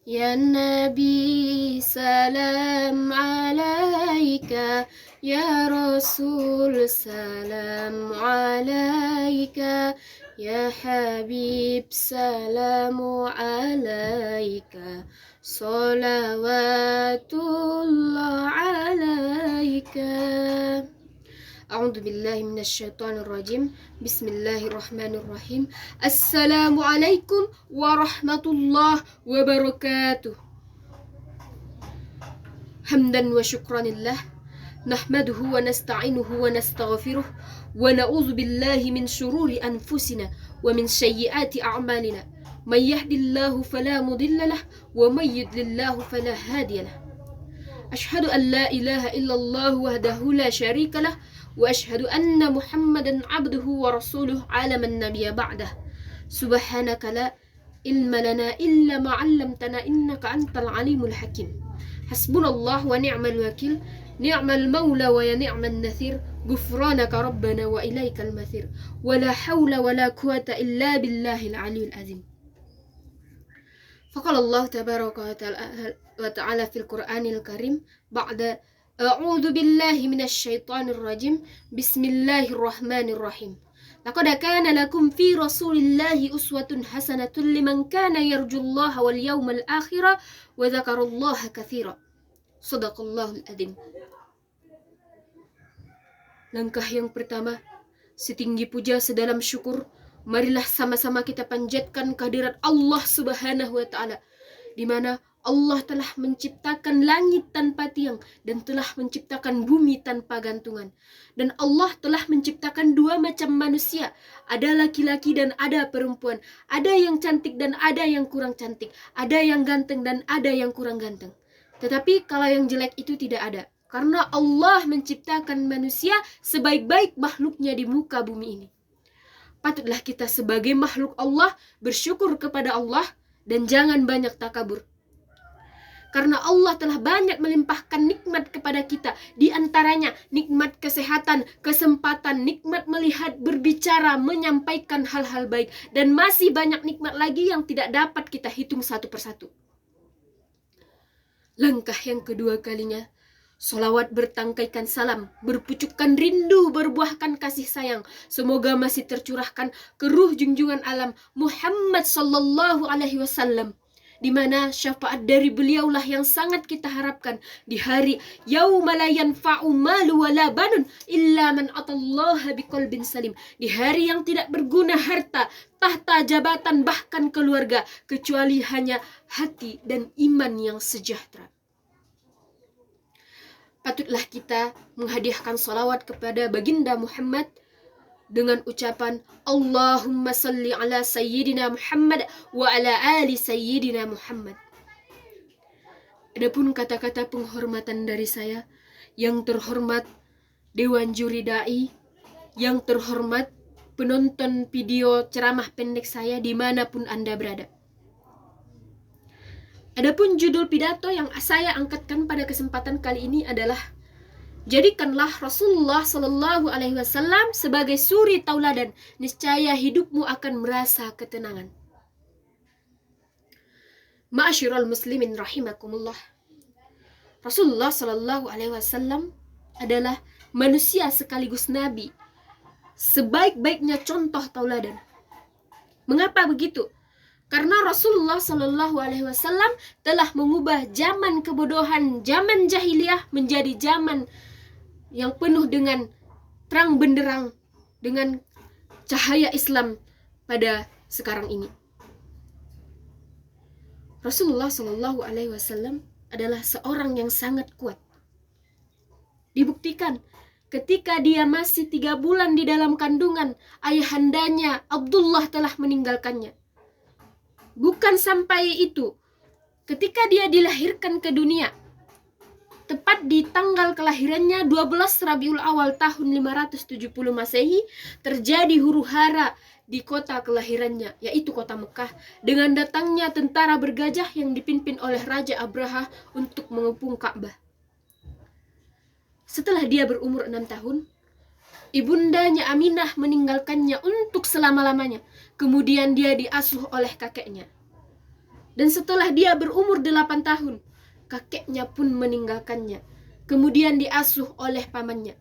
Ya Nabi salam alaika, Ya Rasul salam alaika, Ya Habib salamu alaika, salawatullah alaika. A'udzu billahi minasyaitonir rajim. Bismillahirrahmanirrahim. Assalamualaikum warahmatullahi wabarakatuh. Hamdan wa syukranillah. Nahmaduhu wa nasta'inuhu wa nastaghfiruh wa na'udzu billahi min syururi anfusina wa min sayyiati a'malina. May yahdihillahu fala mudilla lahu wa may yudlillahu fala hadiya lahu. Asyhadu an la ilaha illallah wahdahu la syarika lah wa asyhadu anna Muhammadan abduhu wa rasuluh ala man nabiyya ba'dah. Subhanaka la ilma lana illa ma 'allamtana innaka antal alimul hakim. Hasbunallah wa ni'mal wakil, ni'mal maula wa ya ni'man nathir. Ghufranaka rabbana wa ilaikal mathir. Wa la hawla wa la quwata illa billahil aliyil azim. فقال الله تبارك وتعالى في القرآن الكريم بعد أعوذ بالله من الشيطان الرجيم بسم الله الرحمن الرحيم لقد كان لكم في رسول الله أسوة حسنة لمن كان يرجو الله واليوم الآخر وذكر الله كثيرا صدق الله العظيم. Langkah yang pertama, setinggi puja sedalam syukur, marilah sama-sama kita panjatkan kehadirat Allah Subhanahu wa Ta'ala, di mana Allah telah menciptakan langit tanpa tiang dan telah menciptakan bumi tanpa gantungan. Dan Allah telah menciptakan dua macam manusia, ada laki-laki dan ada perempuan, ada yang cantik dan ada yang kurang cantik, ada yang ganteng dan ada yang kurang ganteng. Tetapi kalau yang jelek itu tidak ada, karena Allah menciptakan manusia sebaik-baik makhluknya di muka bumi ini. Patutlah kita sebagai makhluk Allah bersyukur kepada Allah dan jangan banyak takabur. Karena Allah telah banyak melimpahkan nikmat kepada kita. Di antaranya nikmat kesehatan, kesempatan, nikmat melihat, berbicara, menyampaikan hal-hal baik. Dan masih banyak nikmat lagi yang tidak dapat kita hitung satu persatu. Langkah yang kedua kalinya, solawat bertangkaikan salam, berpucukkan rindu, berbuahkan kasih sayang. Semoga masih tercurahkan ke ruh junjungan alam Muhammad sallallahu alaihi wasallam, di mana syafaat dari beliaulah yang sangat kita harapkan di hari yauma la yanfa'u malu wala banun illa man atallaha biqalbin salim, di hari yang tidak berguna harta, tahta, jabatan, bahkan keluarga, kecuali hanya hati dan iman yang sejahtera. Patutlah kita menghadiahkan salawat kepada baginda Muhammad dengan ucapan Allahumma salli ala sayyidina Muhammad wa ala ali sayyidina Muhammad. Adapun kata-kata penghormatan dari saya, yang terhormat Dewan Juri Dai, yang terhormat penonton video ceramah pendek saya dimanapun Anda berada. Adapun judul pidato yang saya angkatkan pada kesempatan kali ini adalah jadikanlah Rasulullah Sallallahu Alaihi Wasallam sebagai suri tauladan, niscaya hidupmu akan merasa ketenangan. Ma'asyiral muslimin rahimakumullah. Rasulullah Sallallahu Alaihi Wasallam adalah manusia sekaligus nabi, sebaik-baiknya contoh tauladan. Mengapa begitu? Karena Rasulullah Sallallahu Alaihi Wasallam telah mengubah zaman kebodohan, zaman jahiliyah menjadi zaman yang penuh dengan terang benderang, dengan cahaya Islam pada sekarang ini. Rasulullah Sallallahu Alaihi Wasallam adalah seorang yang sangat kuat. Dibuktikan ketika dia masih 3 bulan di dalam kandungan, ayahandanya Abdullah telah meninggalkannya. Bukan sampai itu, ketika dia dilahirkan ke dunia, tepat di tanggal kelahirannya 12 Rabiul Awal tahun 570 Masehi, terjadi huru-hara di kota kelahirannya, yaitu kota Mekah, dengan datangnya tentara bergajah yang dipimpin oleh Raja Abraha untuk mengepung Ka'bah. Setelah dia berumur 6 tahun, ibundanya Aminah meninggalkannya untuk selama-lamanya. Kemudian dia diasuh oleh kakeknya. Dan setelah dia berumur 8 tahun, kakeknya pun meninggalkannya. Kemudian diasuh oleh pamannya.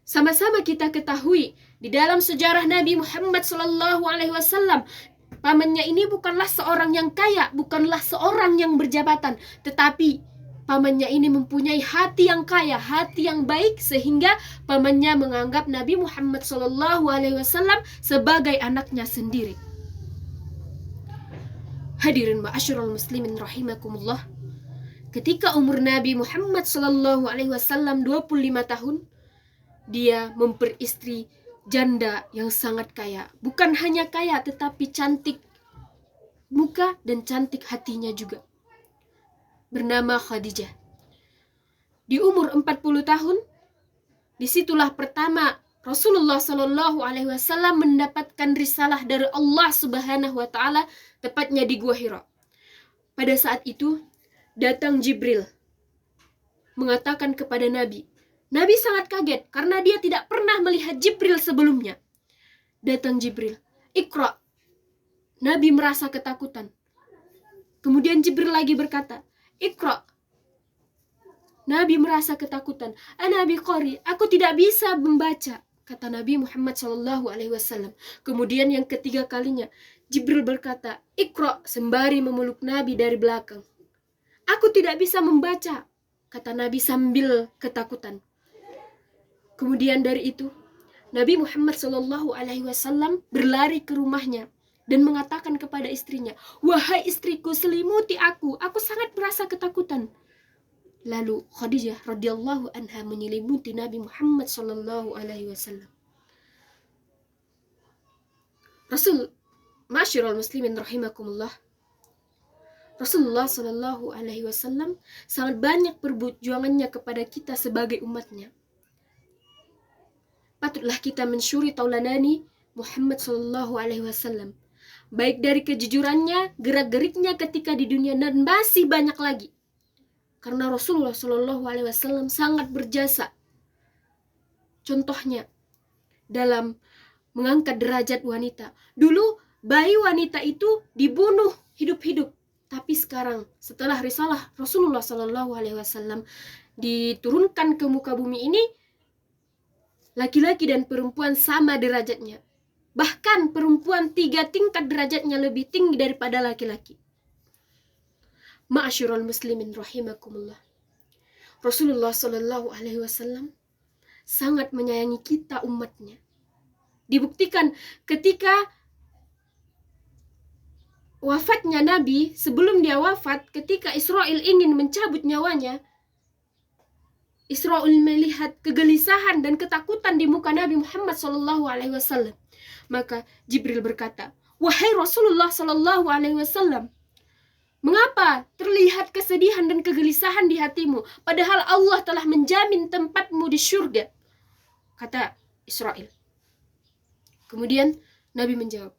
Sama-sama kita ketahui di dalam sejarah Nabi Muhammad SAW, pamannya ini bukanlah seorang yang kaya, bukanlah seorang yang berjabatan, tetapi pamannya ini mempunyai hati yang kaya, hati yang baik, sehingga pamannya menganggap Nabi Muhammad SAW sebagai anaknya sendiri. Hadirin ma'asyiral muslimin rahimakumullah. Ketika umur Nabi Muhammad SAW 25 tahun, dia memperistri janda yang sangat kaya. Bukan hanya kaya, tetapi cantik muka dan cantik hatinya juga. Bernama Khadijah. Di umur 40 tahun, disitulah pertama Rasulullah SAW mendapatkan risalah dari Allah Subhanahu wa Ta'ala, tepatnya di Gua Hira. Pada saat itu datang Jibril mengatakan kepada Nabi. Nabi sangat kaget karena dia tidak pernah melihat Jibril sebelumnya. Datang Jibril, "Iqra." Nabi merasa ketakutan. Kemudian Jibril lagi berkata, "Iqra." Nabi merasa ketakutan. "Ana biqari." Aku tidak bisa membaca, kata Nabi Muhammad SAW. Kemudian yang ketiga kalinya, Jibril berkata, "Iqra," sembari memeluk Nabi dari belakang. "Aku tidak bisa membaca," kata Nabi sambil ketakutan. Kemudian dari itu, Nabi Muhammad SAW berlari ke rumahnya dan mengatakan kepada istrinya, "Wahai istriku, selimuti aku sangat merasa ketakutan." Lalu Khadijah radhiyallahu anha menyelimuti Nabi Muhammad SAW. Ma'asyiral muslimin rahimakumullah. Rasulullah SAW sangat banyak perjuangannya kepada kita sebagai umatnya. Patutlah kita mensyuri tauladani Muhammad SAW, baik dari kejujurannya, gerak-geriknya ketika di dunia, dan masih banyak lagi. Karena Rasulullah SAW sangat berjasa. Contohnya dalam mengangkat derajat wanita. Dulu bayi wanita itu dibunuh hidup-hidup, tapi sekarang setelah risalah Rasulullah SAW diturunkan ke muka bumi ini, laki-laki dan perempuan sama derajatnya. Bahkan perempuan 3 tingkat derajatnya lebih tinggi daripada laki-laki. Ma'asyiral muslimin rahimakumullah. Rasulullah SAW sangat menyayangi kita umatnya. Dibuktikan ketika wafatnya Nabi, sebelum dia wafat, ketika Israel ingin mencabut nyawanya, Israel melihat kegelisahan dan ketakutan di muka Nabi Muhammad SAW. Maka Jibril berkata, "Wahai Rasulullah SAW, mengapa terlihat kesedihan dan kegelisahan di hatimu, padahal Allah telah menjamin tempatmu di surga?" Kata Israel. Kemudian Nabi menjawab,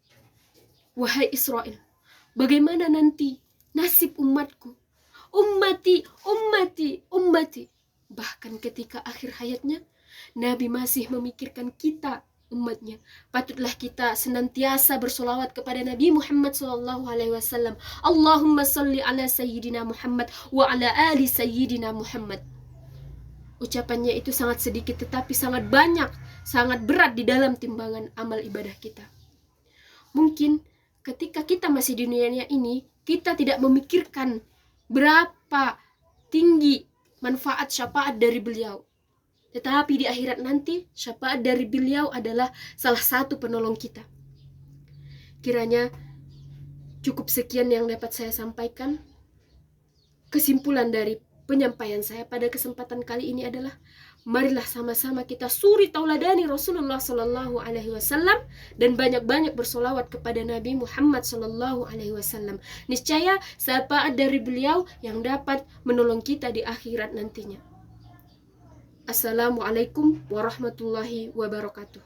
"Wahai Israel, bagaimana nanti nasib umatku? Ummati, ummati, ummati." Bahkan ketika akhir hayatnya, Nabi masih memikirkan kita, umatnya. Patutlah kita senantiasa bersolawat kepada Nabi Muhammad SAW. Allahumma salli ala Sayyidina Muhammad wa ala ali Sayyidina Muhammad. Ucapannya itu sangat sedikit tetapi sangat banyak, sangat berat di dalam timbangan amal ibadah kita. Mungkin ketika kita masih di dunia ini, kita tidak memikirkan berapa tinggi manfaat syafaat dari beliau. Tetapi di akhirat nanti, syafaat dari beliau adalah salah satu penolong kita. Kiranya cukup sekian yang dapat saya sampaikan. Kesimpulan dari penyampaian saya pada kesempatan kali ini adalah, marilah sama-sama kita suri tauladani Rasulullah SAW dan banyak-banyak bersolawat kepada Nabi Muhammad SAW. Niscaya syafaat dari beliau yang dapat menolong kita di akhirat nantinya. Assalamualaikum warahmatullahi wabarakatuh.